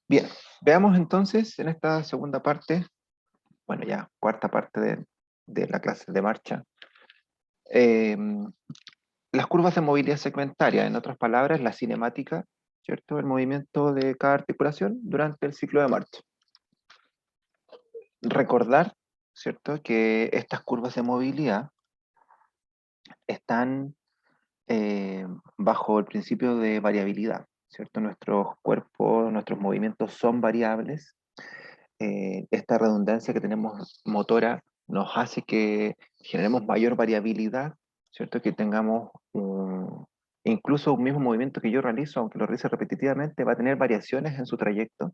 Bien, veamos entonces en esta segunda parte, bueno, ya cuarta parte de la clase de marcha, eh, las curvas de movilidad segmentaria, en otras palabras, la cinemática, ¿cierto? El movimiento de cada articulación durante el ciclo de marcha. Recordar, ¿cierto?, que estas curvas de movilidad están bajo el principio de variabilidad, ¿cierto? Nuestros cuerpos, nuestros movimientos son variables. Esta redundancia que tenemos motora nos hace que generemos mayor variabilidad, ¿cierto? Que tengamos incluso un mismo movimiento que yo realizo, aunque lo realice repetitivamente, va a tener variaciones en su trayecto,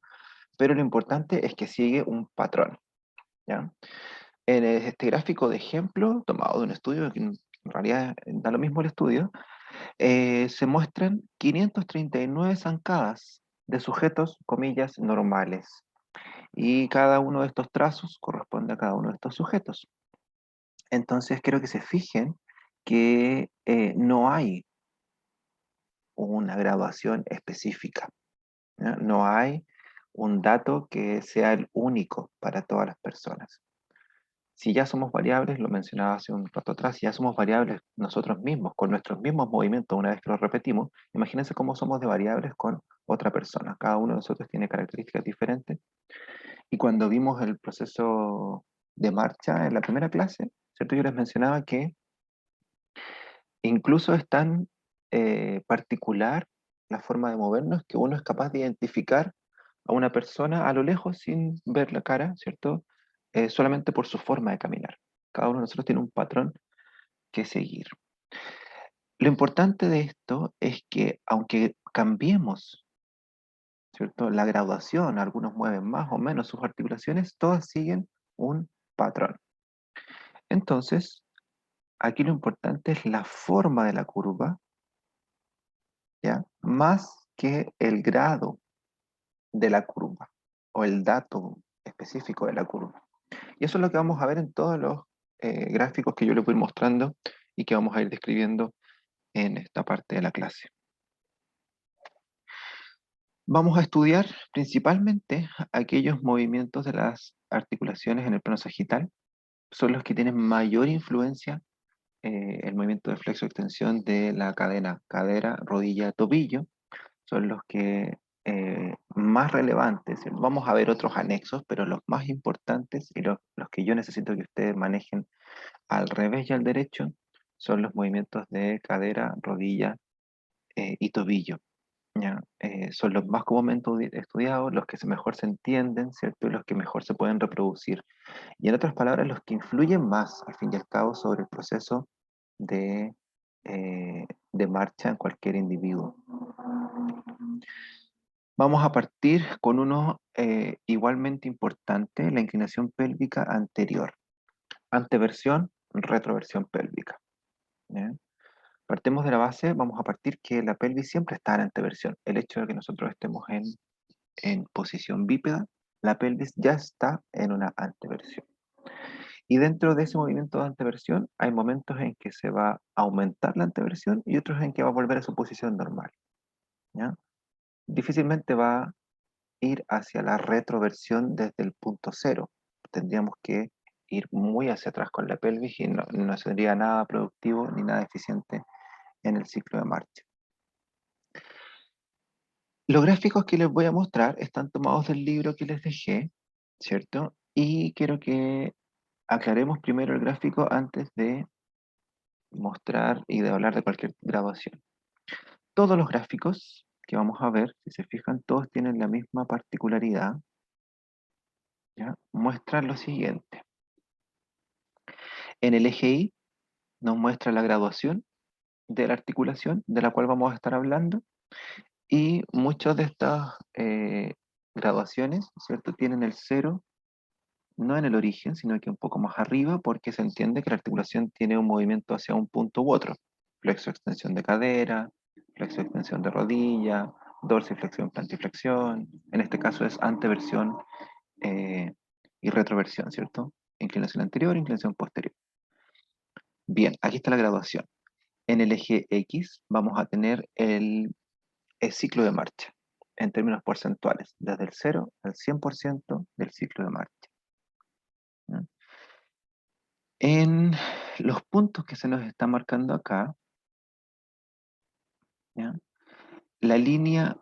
pero lo importante es que sigue un patrón, ¿ya? En este gráfico de ejemplo, tomado de un estudio, que en realidad da lo mismo el estudio, se muestran 539 zancadas de sujetos, comillas, normales. Y cada uno de estos trazos corresponde a cada uno de estos sujetos. Entonces quiero que se fijen que no hay una graduación específica, ¿ya? No hay un dato que sea el único para todas las personas. Si ya somos variables, lo mencionaba hace un rato atrás, si ya somos variables nosotros mismos, con nuestros mismos movimientos una vez que los repetimos, imagínense cómo somos de variables con otra persona. Cada uno de nosotros tiene características diferentes. Y cuando vimos el proceso de marcha en la primera clase, ¿cierto? Yo les mencionaba que incluso es tan particular la forma de movernos que uno es capaz de identificar a una persona a lo lejos sin ver la cara, ¿cierto? Solamente por su forma de caminar. Cada uno de nosotros tiene un patrón que seguir. Lo importante de esto es que aunque cambiemos, ¿cierto?, la graduación, algunos mueven más o menos sus articulaciones, todas siguen un patrón. Entonces, aquí lo importante es la forma de la curva, ¿ya? Más que el grado de la curva o el dato específico de la curva. Y eso es lo que vamos a ver en todos los gráficos que yo les voy mostrando y que vamos a ir describiendo en esta parte de la clase. Vamos a estudiar principalmente aquellos movimientos de las articulaciones en el plano sagital, son los que tienen mayor influencia el movimiento de flexo-extensión de la cadena, cadera, rodilla, tobillo, son los que más relevantes. Vamos a ver otros anexos, pero los más importantes y los que yo necesito que ustedes manejen al revés y al derecho son los movimientos de cadera, rodilla y tobillo. ¿Ya? Son los más comúnmente estudiados, los que mejor se entienden, ¿cierto? Y los que mejor se pueden reproducir. Y en otras palabras, los que influyen más, al fin y al cabo, sobre el proceso de, de marcha en cualquier individuo. Vamos a partir con uno igualmente importante, la inclinación pélvica anterior. Anteversión, retroversión pélvica. ¿Ya? Partemos de la base, vamos a partir que la pelvis siempre está en anteversión. El hecho de que nosotros estemos en posición bípeda, la pelvis ya está en una anteversión. Y dentro de ese movimiento de anteversión hay momentos en que se va a aumentar la anteversión y otros en que va a volver a su posición normal. ¿Ya? Difícilmente va a ir hacia la retroversión desde el punto cero. Tendríamos que ir muy hacia atrás con la pelvis y no sería nada productivo ni nada eficiente en el ciclo de marcha. Los gráficos que les voy a mostrar están tomados del libro que les dejé, ¿cierto? Y quiero que aclaremos primero el gráfico antes de mostrar y de hablar de cualquier graduación. Todos los gráficos que vamos a ver, si se fijan, todos tienen la misma particularidad, ¿ya? Muestran lo siguiente. En el eje Y nos muestra la graduación de la articulación de la cual vamos a estar hablando y muchas de estas graduaciones, ¿cierto?, tienen el cero no en el origen, sino que un poco más arriba, porque se entiende que la articulación tiene un movimiento hacia un punto u otro. Flexo-extensión de cadera, flexo-extensión de rodilla, dorsiflexión, plantiflexión. En este caso es anteversión y retroversión, ¿cierto? Inclinación anterior, inclinación posterior. Bien, aquí está la graduación. En el eje X vamos a tener el ciclo de marcha. en términos porcentuales, desde el 0 al 100% del ciclo de marcha. ¿Ya? En los puntos que se nos está marcando acá, ¿ya? La línea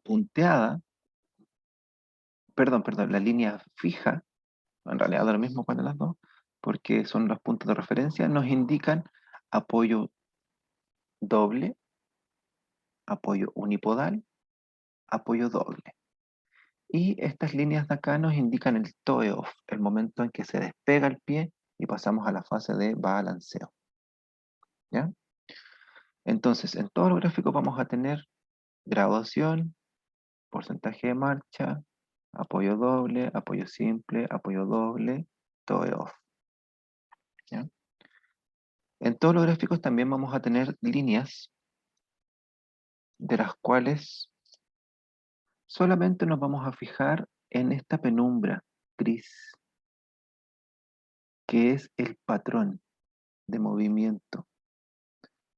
punteada, perdón, la línea fija, en realidad da lo mismo cuál de las dos, porque son los puntos de referencia, nos indican apoyo doble, apoyo unipodal, apoyo doble. Y estas líneas de acá nos indican el toe-off, el momento en que se despega el pie y pasamos a la fase de balanceo. ¿Ya? Entonces, en todos los gráficos vamos a tener graduación, porcentaje de marcha, apoyo doble, apoyo simple, apoyo doble, toe-off. ¿Ya? En todos los gráficos también vamos a tener líneas de las cuales solamente nos vamos a fijar en esta penumbra gris, que es el patrón de movimiento.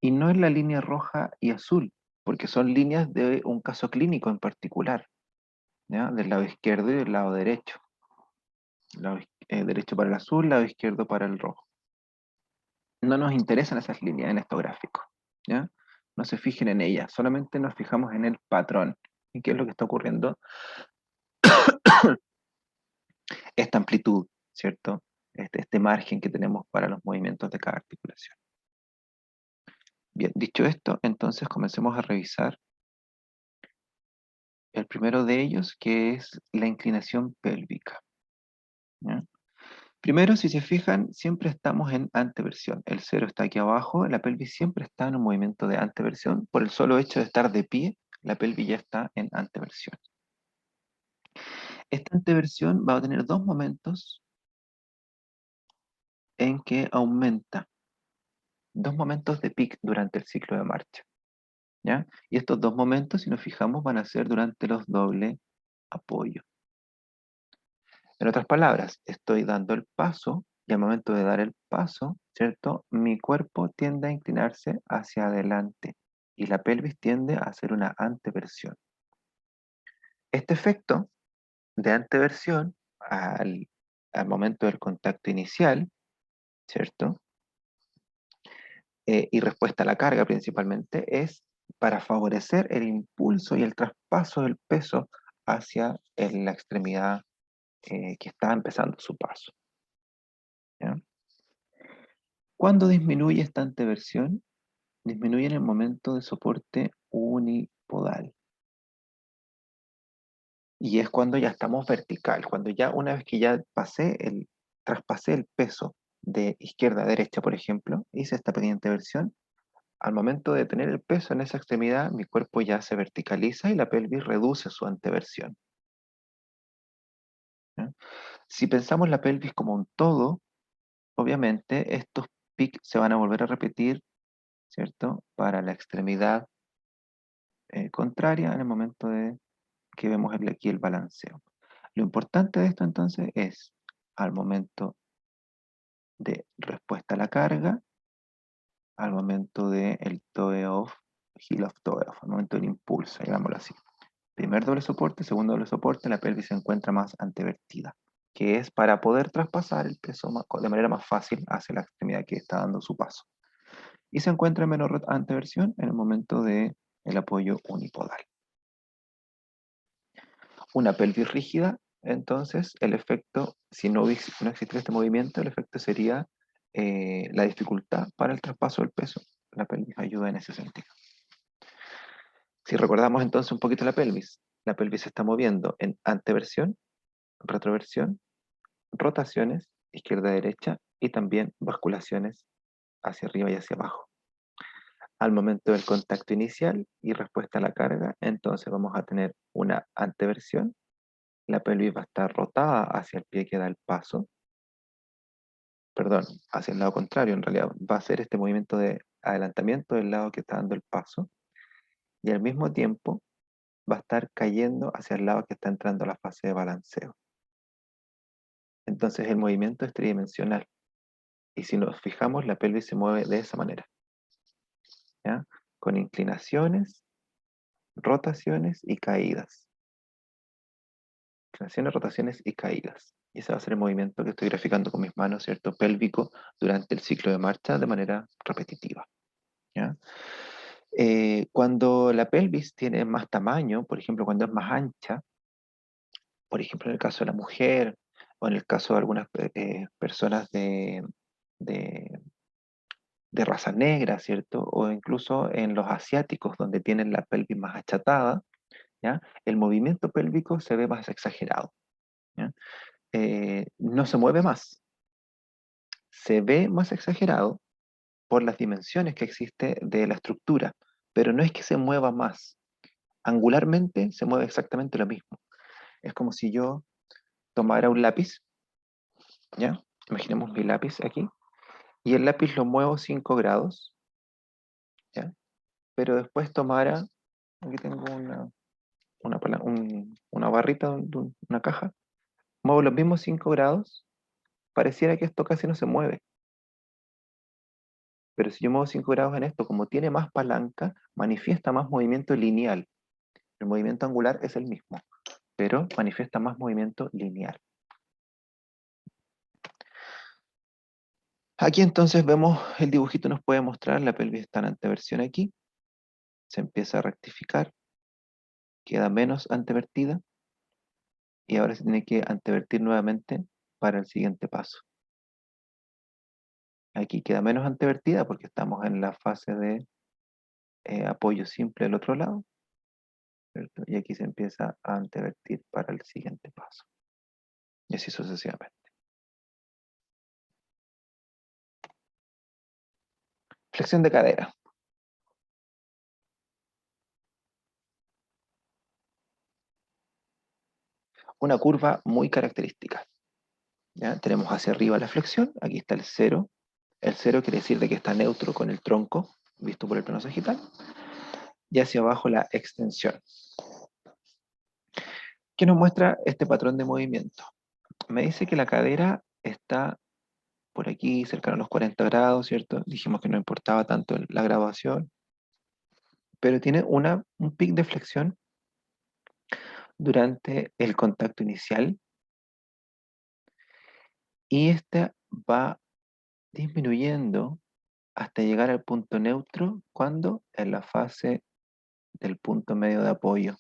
Y no es la línea roja y azul, porque son líneas de un caso clínico en particular, ¿ya? Del lado izquierdo y del lado derecho. Lado derecho para el azul, lado izquierdo para el rojo. No nos interesan esas líneas en estos gráficos, ¿ya? No se fijen en ellas, solamente nos fijamos en el patrón. ¿Y qué es lo que está ocurriendo? Esta amplitud, ¿cierto? Este margen que tenemos para los movimientos de cada articulación. Bien, dicho esto, entonces comencemos a revisar el primero de ellos, que es la inclinación pélvica, ¿ya? Primero, si se fijan, siempre estamos en anteversión. El cero está aquí abajo, la pelvis siempre está en un movimiento de anteversión. Por el solo hecho de estar de pie, la pelvis ya está en anteversión. Esta anteversión va a tener dos momentos en que aumenta, dos momentos de pic durante el ciclo de marcha, ¿ya? Y estos dos momentos, si nos fijamos, van a ser durante los doble apoyo. En otras palabras, estoy dando el paso y al momento de dar el paso, ¿cierto? Mi cuerpo tiende a inclinarse hacia adelante y la pelvis tiende a hacer una anteversión. Este efecto de anteversión al momento del contacto inicial, ¿cierto? Y respuesta a la carga principalmente, es para favorecer el impulso y el traspaso del peso hacia la extremidad que está empezando su paso, ¿ya? Cuando disminuye esta anteversión, disminuye en el momento de soporte unipodal. Y es cuando ya estamos vertical, cuando ya una vez que ya traspasé el peso de izquierda a derecha, por ejemplo, hice esta pequeña anteversión, al momento de tener el peso en esa extremidad, mi cuerpo ya se verticaliza y la pelvis reduce su anteversión, ¿ya? Si pensamos la pelvis como un todo, obviamente estos pics se van a volver a repetir, ¿cierto? Para la extremidad contraria en el momento de que vemos aquí el balanceo. Lo importante de esto entonces es al momento de respuesta a la carga, al momento del toe off, heel of toe off, al momento del impulso, digámoslo así. Primer doble soporte, segundo doble soporte, la pelvis se encuentra más antevertida, que es para poder traspasar el peso de manera más fácil hacia la extremidad que está dando su paso. Y se encuentra en menor anteversión en el momento del apoyo unipodal. Una pelvis rígida, entonces el efecto, si no existiera este movimiento, el efecto sería la dificultad para el traspaso del peso. La pelvis ayuda en ese sentido. Si recordamos entonces un poquito la pelvis se está moviendo en anteversión, retroversión, rotaciones, izquierda-derecha, y también basculaciones hacia arriba y hacia abajo. Al momento del contacto inicial y respuesta a la carga, entonces vamos a tener una anteversión. La pelvis va a estar rotada hacia el pie que da el paso, perdón, hacia el lado contrario, en realidad va a ser este movimiento de adelantamiento del lado que está dando el paso, y al mismo tiempo va a estar cayendo hacia el lado que está entrando a la fase de balanceo. Entonces el movimiento es tridimensional, y si nos fijamos, la pelvis se mueve de esa manera, ¿ya? Con inclinaciones, rotaciones y caídas. Inclinaciones, rotaciones y caídas. Y ese va a ser el movimiento que estoy graficando con mis manos, ¿cierto? Pélvico durante el ciclo de marcha de manera repetitiva. ¿Ya? Cuando la pelvis tiene más tamaño, por ejemplo, cuando es más ancha, por ejemplo, en el caso de la mujer o en el caso de algunas personas de, de raza negra, ¿cierto? O incluso en los asiáticos, donde tienen la pelvis más achatada, ¿ya? El movimiento pélvico se ve más exagerado, ¿ya? No se mueve más, se ve más exagerado por las dimensiones que existe de la estructura, pero no es que se mueva más. Angularmente se mueve exactamente lo mismo. Es como si yo tomara un lápiz, ¿ya? Imaginemos mi lápiz aquí, y el lápiz lo muevo 5 grados, ¿ya? Pero después tomara, aquí tengo una barrita, una caja, muevo los mismos 5 grados, pareciera que esto casi no se mueve. Pero si yo muevo 5 grados en esto, como tiene más palanca, manifiesta más movimiento lineal. El movimiento angular es el mismo, pero manifiesta más movimiento lineal. Aquí entonces vemos, el dibujito nos puede mostrar, la pelvis está en anteversión aquí, se empieza a rectificar, queda menos antevertida, y ahora se tiene que antevertir nuevamente para el siguiente paso. Aquí queda menos antevertida porque estamos en la fase de apoyo simple del otro lado, ¿cierto? Y aquí se empieza a antevertir para el siguiente paso. Y así sucesivamente. Flexión de cadera. Una curva muy característica. ¿Ya? Tenemos hacia arriba la flexión, aquí está el cero. El cero quiere decir de que está neutro con el tronco, visto por el plano sagital. Y hacia abajo la extensión. ¿Qué nos muestra este patrón de movimiento? Me dice que la cadera está por aquí, cercano a los 40 grados, ¿cierto? Dijimos que no importaba tanto la graduación, pero tiene un pic de flexión durante el contacto inicial y esta va disminuyendo hasta llegar al punto neutro cuando en la fase del punto medio de apoyo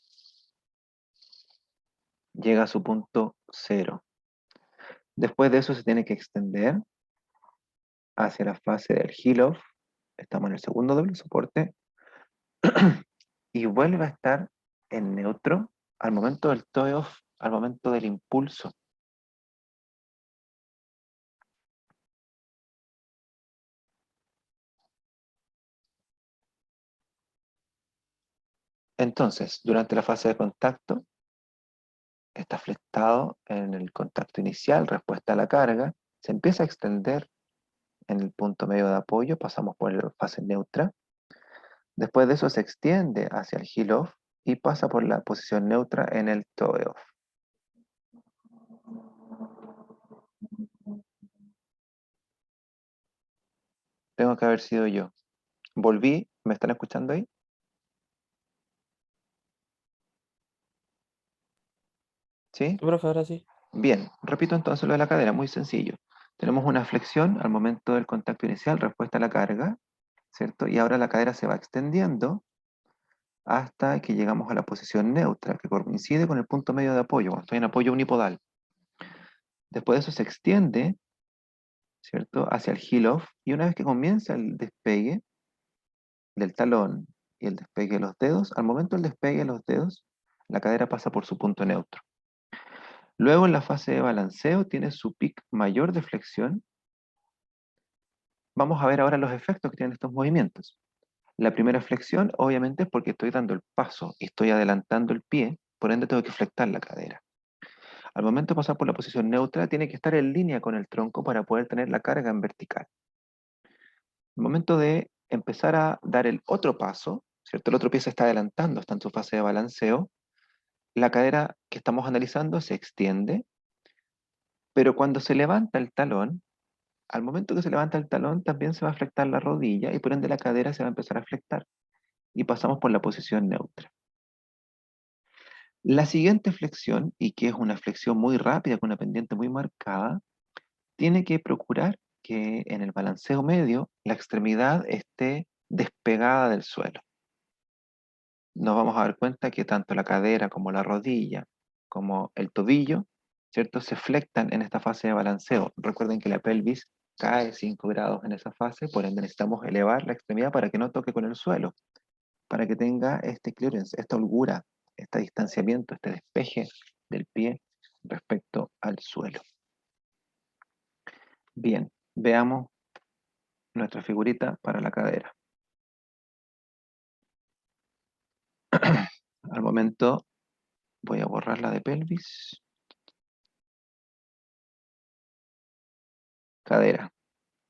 llega a su punto cero. Después de eso se tiene que extender hacia la fase del heel-off, estamos en el segundo doble soporte, y vuelve a estar en neutro al momento del toe-off, al momento del impulso. Entonces, durante la fase de contacto, está fletado en el contacto inicial, respuesta a la carga, se empieza a extender en el punto medio de apoyo, pasamos por la fase neutra, después de eso se extiende hacia el heel-off y pasa por la posición neutra en el toe-off. Tengo que haber sido yo. Volví, ¿me están escuchando ahí? ¿Sí? Sí, profe, ahora sí. Bien, repito entonces lo de la cadera, muy sencillo. Tenemos una flexión al momento del contacto inicial, respuesta a la carga, ¿cierto? Y ahora la cadera se va extendiendo hasta que llegamos a la posición neutra, que coincide con el punto medio de apoyo, cuando estoy en apoyo unipodal. Después de eso se extiende, ¿cierto? Hacia el heel-off, y una vez que comienza el despegue del talón y el despegue de los dedos, al momento del despegue de los dedos, la cadera pasa por su punto neutro. Luego en la fase de balanceo tiene su pic mayor de flexión. Vamos a ver ahora los efectos que tienen estos movimientos. La primera flexión, obviamente, es porque estoy dando el paso y estoy adelantando el pie, por ende tengo que flectar la cadera. Al momento de pasar por la posición neutra, tiene que estar en línea con el tronco para poder tener la carga en vertical. Al momento de empezar a dar el otro paso, ¿cierto? El otro pie se está adelantando, está en su fase de balanceo, la cadera que estamos analizando se extiende, pero cuando se levanta el talón, al momento que se levanta el talón, también se va a flectar la rodilla y por ende la cadera se va a empezar a flectar y pasamos por la posición neutra. La siguiente flexión, y que es una flexión muy rápida, con una pendiente muy marcada, tiene que procurar que en el balanceo medio la extremidad esté despegada del suelo. Nos vamos a dar cuenta que tanto la cadera como la rodilla, como el tobillo, ¿cierto? Se flectan en esta fase de balanceo. Recuerden que la pelvis cae 5 grados en esa fase, por ende necesitamos elevar la extremidad para que no toque con el suelo, para que tenga este clearance, esta holgura, este distanciamiento, este despeje del pie respecto al suelo. Bien, veamos nuestra figurita para la cadera. Al momento voy a borrar la de pelvis. Cadera,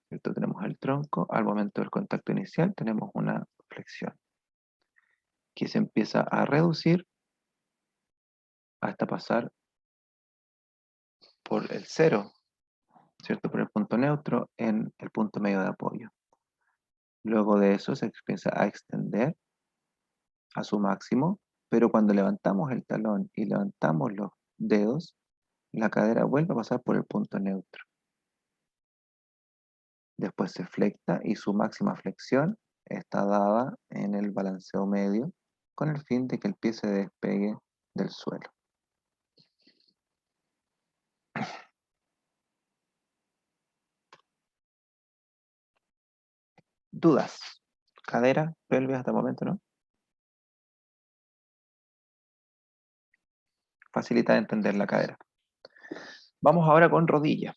¿cierto? Tenemos el tronco. Al momento del contacto inicial tenemos una flexión que se empieza a reducir hasta pasar por el cero, ¿cierto? Por el punto neutro en el punto medio de apoyo. Luego de eso se empieza a extender a su máximo, pero cuando levantamos el talón y levantamos los dedos, la cadera vuelve a pasar por el punto neutro. Después se flecta y su máxima flexión está dada en el balanceo medio con el fin de que el pie se despegue del suelo. ¿Dudas? Cadera, pelvis hasta el momento, ¿no? Facilita de entender la cadera. Vamos ahora con rodilla.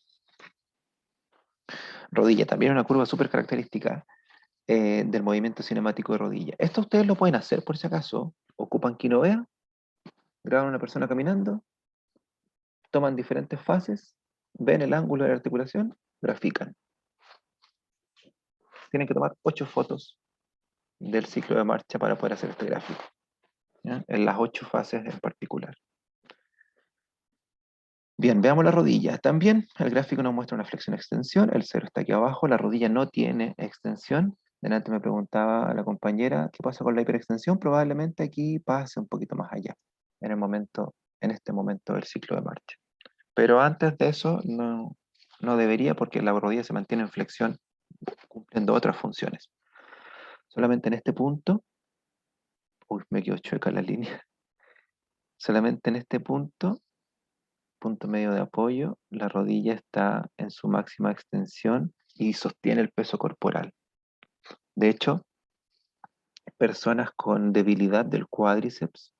Rodilla, también una curva súper característica del movimiento cinemático de rodilla. Esto ustedes lo pueden hacer por si acaso. Ocupan Quinovea, graban a una persona caminando, toman diferentes fases, ven el ángulo de la articulación, grafican. Tienen que tomar 8 fotos del ciclo de marcha para poder hacer este gráfico, ¿ya? En las 8 fases en particular. Bien, veamos la rodilla. También el gráfico nos muestra una flexión-extensión, el cero está aquí abajo, la rodilla no tiene extensión. Delante me preguntaba a la compañera qué pasa con la hiperextensión, probablemente aquí pase un poquito más allá, en este momento del ciclo de marcha. Pero antes de eso no debería, porque la rodilla se mantiene en flexión cumpliendo otras funciones. Solamente en este punto, uy, me quedo chueca la línea. Solamente en este punto medio de apoyo, la rodilla está en su máxima extensión y sostiene el peso corporal. De hecho, personas con debilidad del cuádriceps,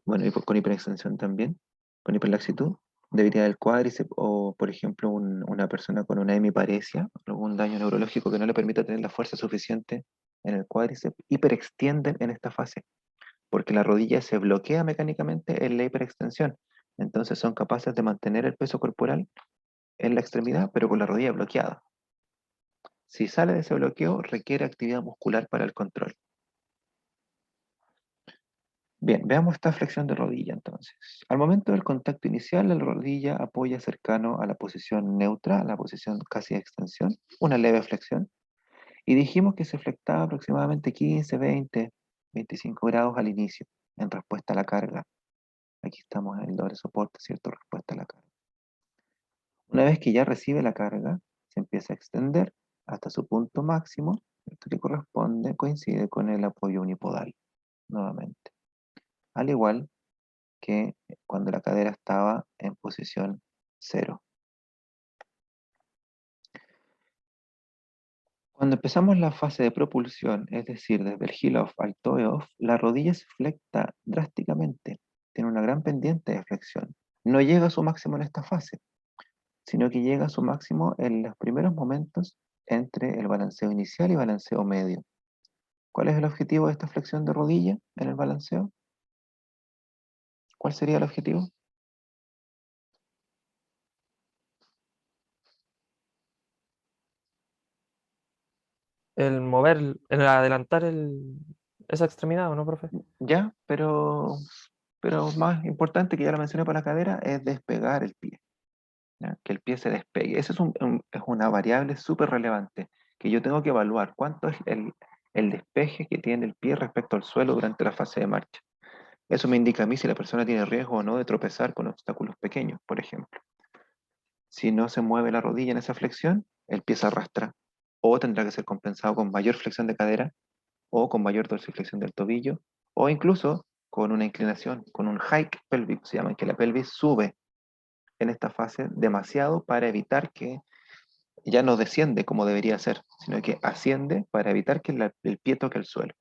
bueno, y con hiperextensión también, con hiperlaxitud, debilidad del cuádriceps o, por ejemplo, una persona con una hemiparesia, algún daño neurológico que no le permita tener la fuerza suficiente en el cuádriceps, hiperextienden en esta fase, porque la rodilla se bloquea mecánicamente en la hiperextensión. Entonces son capaces de mantener el peso corporal en la extremidad, pero con la rodilla bloqueada. Si sale de ese bloqueo, requiere actividad muscular para el control. Bien, veamos esta flexión de rodilla entonces. Al momento del contacto inicial, la rodilla apoya cercano a la posición neutra, a la posición casi de extensión, una leve flexión, y dijimos que se flectaba aproximadamente 15, 20, 25 grados al inicio, en respuesta a la carga. Aquí estamos en el doble soporte, ¿cierto? Respuesta a la carga. Una vez que ya recibe la carga, se empieza a extender hasta su punto máximo, esto que corresponde, coincide con el apoyo unipodal, nuevamente. Al igual que cuando la cadera estaba en posición cero. Cuando empezamos la fase de propulsión, es decir, desde el heel off al toe off, la rodilla se flecta drásticamente, tiene una gran pendiente de flexión. No llega a su máximo en esta fase, sino que llega a su máximo en los primeros momentos entre el balanceo inicial y balanceo medio. ¿Cuál es el objetivo de esta flexión de rodilla en el balanceo? ¿Cuál sería el objetivo? El mover, el adelantar esa extremidad, ¿o no, profe? Ya, pero más importante que ya lo mencioné para la cadera es despegar el pie, ¿ya? Que el pie se despegue. Esa es una variable súper relevante que yo tengo que evaluar. ¿Cuánto es el despeje que tiene el pie respecto al suelo durante la fase de marcha? Eso me indica a mí si la persona tiene riesgo o no de tropezar con obstáculos pequeños, por ejemplo. Si no se mueve la rodilla en esa flexión, el pie se arrastra, o tendrá que ser compensado con mayor flexión de cadera, o con mayor dorsiflexión del tobillo, o incluso con una inclinación, con un hike pélvico, se llama, que la pelvis sube en esta fase demasiado para evitar que ya no desciende como debería ser, sino que asciende para evitar que el pie toque el suelo.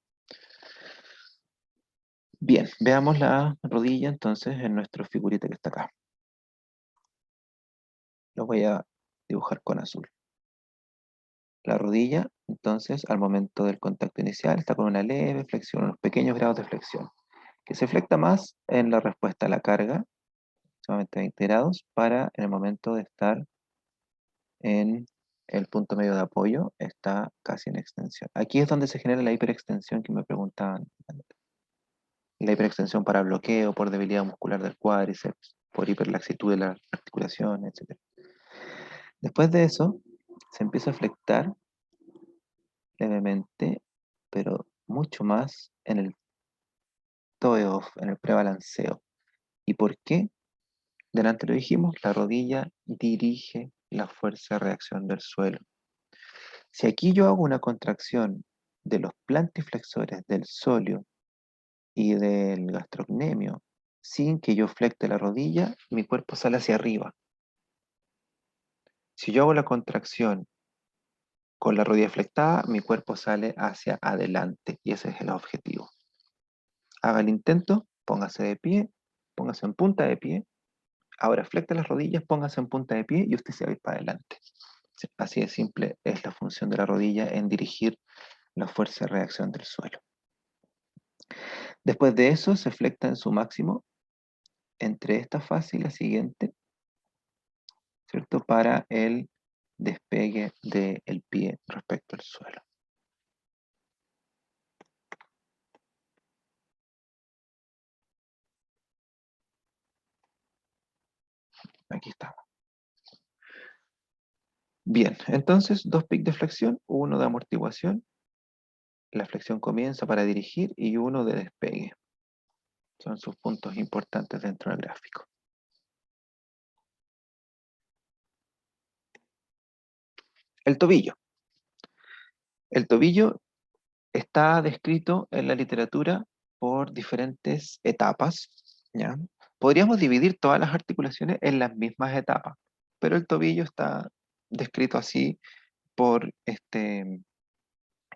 Bien, veamos la rodilla entonces en nuestro figurita que está acá. Lo voy a dibujar con azul. La rodilla, entonces, al momento del contacto inicial, está con una leve flexión, unos pequeños grados de flexión, que se flecta más en la respuesta a la carga, solamente 20 grados, para en el momento de estar en el punto medio de apoyo, está casi en extensión. Aquí es donde se genera la hiperextensión que me preguntaban antes. La hiperextensión para bloqueo, por debilidad muscular del cuádriceps, por hiperlaxitud de la articulación, etc. Después de eso, se empieza a flectar levemente, pero mucho más en el toe-off, en el prebalanceo. ¿Y por qué? Delante lo dijimos, la rodilla dirige la fuerza de reacción del suelo. Si aquí yo hago una contracción de los plantiflexores del sóleo y del gastrocnemio, sin que yo flecte la rodilla, mi cuerpo sale hacia arriba. Si yo hago la contracción con la rodilla flectada, mi cuerpo sale hacia adelante y ese es el objetivo. Haga el intento, póngase de pie, póngase en punta de pie. Ahora flecte las rodillas, póngase en punta de pie y usted se va a ir para adelante. Así de simple es la función de la rodilla en dirigir la fuerza de reacción del suelo. Después de eso se flecta en su máximo entre esta fase y la siguiente, ¿cierto? Para el despegue del pie respecto al suelo. Aquí estamos. Bien, entonces dos pics de flexión, uno de amortiguación, la flexión comienza para dirigir y uno de despegue. Son sus puntos importantes dentro del gráfico. El tobillo. El tobillo está descrito en la literatura por diferentes etapas, ¿ya? Podríamos dividir todas las articulaciones en las mismas etapas, pero el tobillo está descrito así por este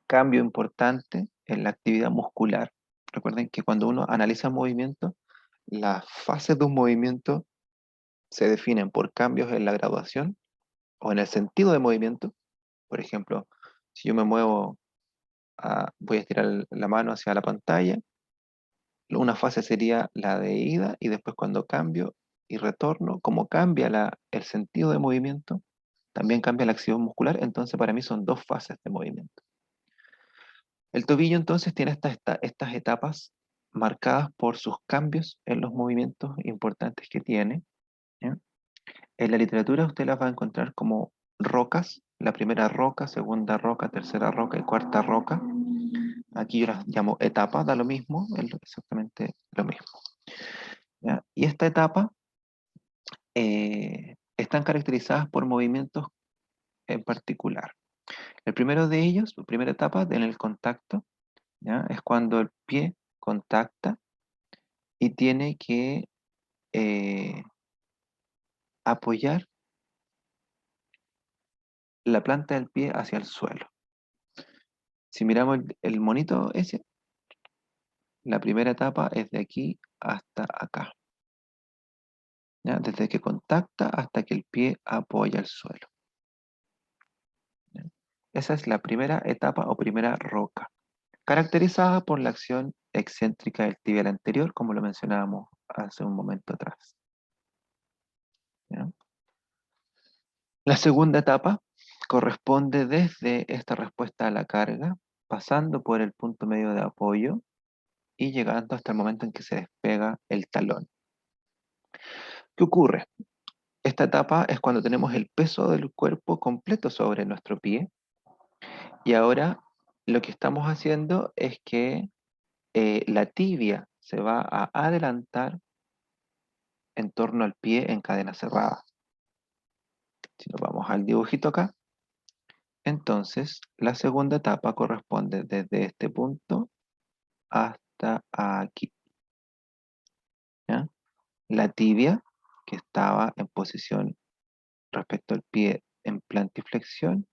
cambio importante en la actividad muscular. Recuerden que cuando uno analiza movimiento, las fases de un movimiento se definen por cambios en la graduación o en el sentido de movimiento. Por ejemplo, si yo me muevo, voy a estirar la mano hacia la pantalla, una fase sería la de ida y después cuando cambio y retorno, como cambia el sentido de movimiento, también cambia la acción muscular, entonces para mí son dos fases de movimiento. El tobillo entonces tiene estas etapas marcadas por sus cambios en los movimientos importantes que tiene, ¿ya? En la literatura usted las va a encontrar como rocas, la primera roca, segunda roca, tercera roca y cuarta roca. Aquí yo las llamo etapas, da lo mismo, es exactamente lo mismo, ¿ya? Y esta etapa están caracterizadas por movimientos en particular. El primero de ellos, la primera etapa en el contacto, ¿ya? Es cuando el pie contacta y tiene que eh, apoyar la planta del pie hacia el suelo. Si miramos el monito ese, la primera etapa es de aquí hasta acá, ¿ya? Desde que contacta hasta que el pie apoya el suelo, ¿ya? Esa es la primera etapa o primera roca, caracterizada por la acción excéntrica del tibial anterior, como lo mencionábamos hace un momento atrás, ¿ya? La segunda etapa corresponde desde esta respuesta a la carga, pasando por el punto medio de apoyo y llegando hasta el momento en que se despega el talón. ¿Qué ocurre? Esta etapa es cuando tenemos el peso del cuerpo completo sobre nuestro pie y ahora lo que estamos haciendo es que la tibia se va a adelantar en torno al pie en cadena cerrada. Si nos vamos al dibujito acá, entonces la segunda etapa corresponde desde este punto hasta aquí. ¿Ya? La tibia, que estaba en posición respecto al pie en plantiflexión,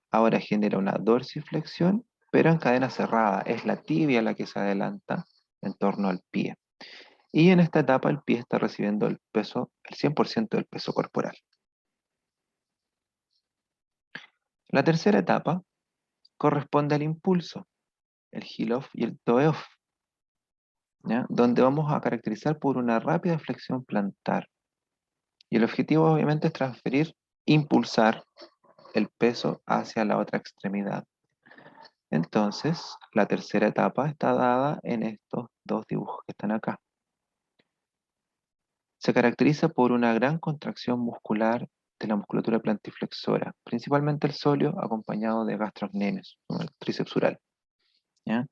ahora genera una dorsiflexión, pero en cadena cerrada. Es la tibia la que se adelanta en torno al pie. Y en esta etapa el pie está recibiendo el peso, el 100% del peso corporal. La tercera etapa corresponde al impulso, el heel-off y el toe-off, ¿ya? Donde vamos a caracterizar por una rápida flexión plantar. Y el objetivo obviamente es transferir, impulsar el peso hacia la otra extremidad. Entonces, la tercera etapa está dada en estos dos dibujos que están acá. Se caracteriza por una gran contracción muscular de la musculatura plantiflexora, principalmente el sóleo acompañado de gastrocnemius, como el tríceps ural, ¿ya?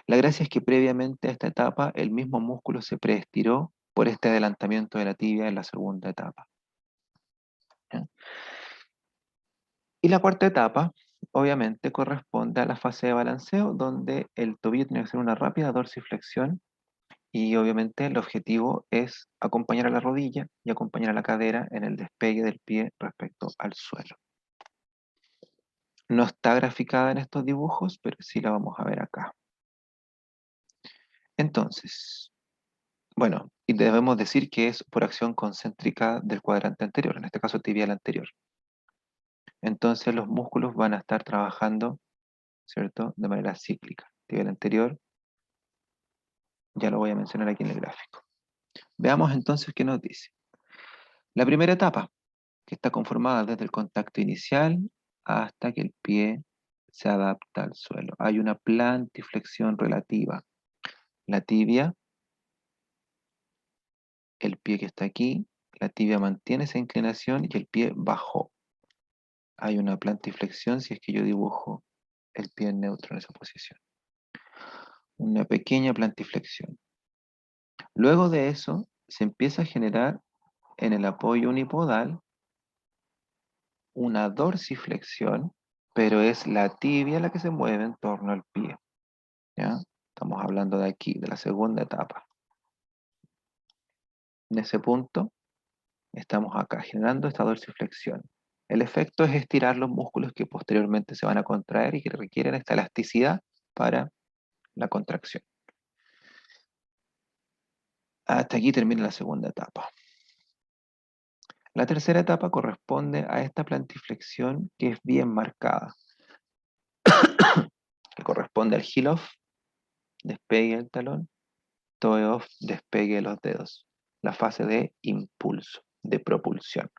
La gracia es que previamente a esta etapa el mismo músculo se preestiró por este adelantamiento de la tibia en la segunda etapa, ¿ya? Y la cuarta etapa, obviamente, corresponde a la fase de balanceo, donde el tobillo tiene que hacer una rápida dorsiflexión y obviamente el objetivo es acompañar a la rodilla y acompañar a la cadera en el despegue del pie respecto al suelo. No está graficada en estos dibujos, pero sí la vamos a ver acá. Entonces, bueno, y debemos decir que es por acción concéntrica del cuadrante anterior, en este caso tibial anterior. Entonces los músculos van a estar trabajando, ¿cierto?, de manera cíclica. Tibial anterior, ya lo voy a mencionar aquí en el gráfico. Veamos entonces qué nos dice. La primera etapa, que está conformada desde el contacto inicial hasta que el pie se adapta al suelo. Hay una plantiflexión relativa. La tibia, el pie que está aquí, la tibia mantiene esa inclinación y el pie bajó. Hay una plantiflexión si es que yo dibujo el pie en neutro en esa posición. Una pequeña plantiflexión. Luego de eso, se empieza a generar en el apoyo unipodal una dorsiflexión, pero es la tibia la que se mueve en torno al pie, ¿ya? Estamos hablando de aquí, de la segunda etapa. En ese punto, estamos acá generando esta dorsiflexión. El efecto es estirar los músculos que posteriormente se van a contraer y que requieren esta elasticidad para la contracción. Hasta aquí termina la segunda etapa. La tercera etapa corresponde a esta plantiflexión que es bien marcada, que corresponde al heel-off, despegue del talón, toe-off, despegue de los dedos, la fase de impulso, de propulsión.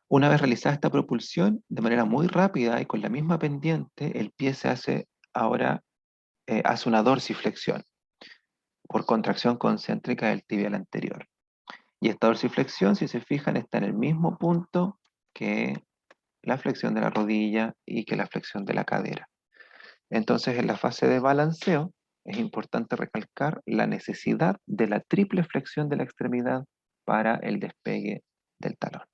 Una vez realizada esta propulsión, de manera muy rápida y con la misma pendiente, el pie se hace ahora, hace una dorsiflexión por contracción concéntrica del tibial anterior. Y esta dorsiflexión, si se fijan, está en el mismo punto que la flexión de la rodilla y que la flexión de la cadera. Entonces, en la fase de balanceo, es importante recalcar la necesidad de la triple flexión de la extremidad para el despegue del talón.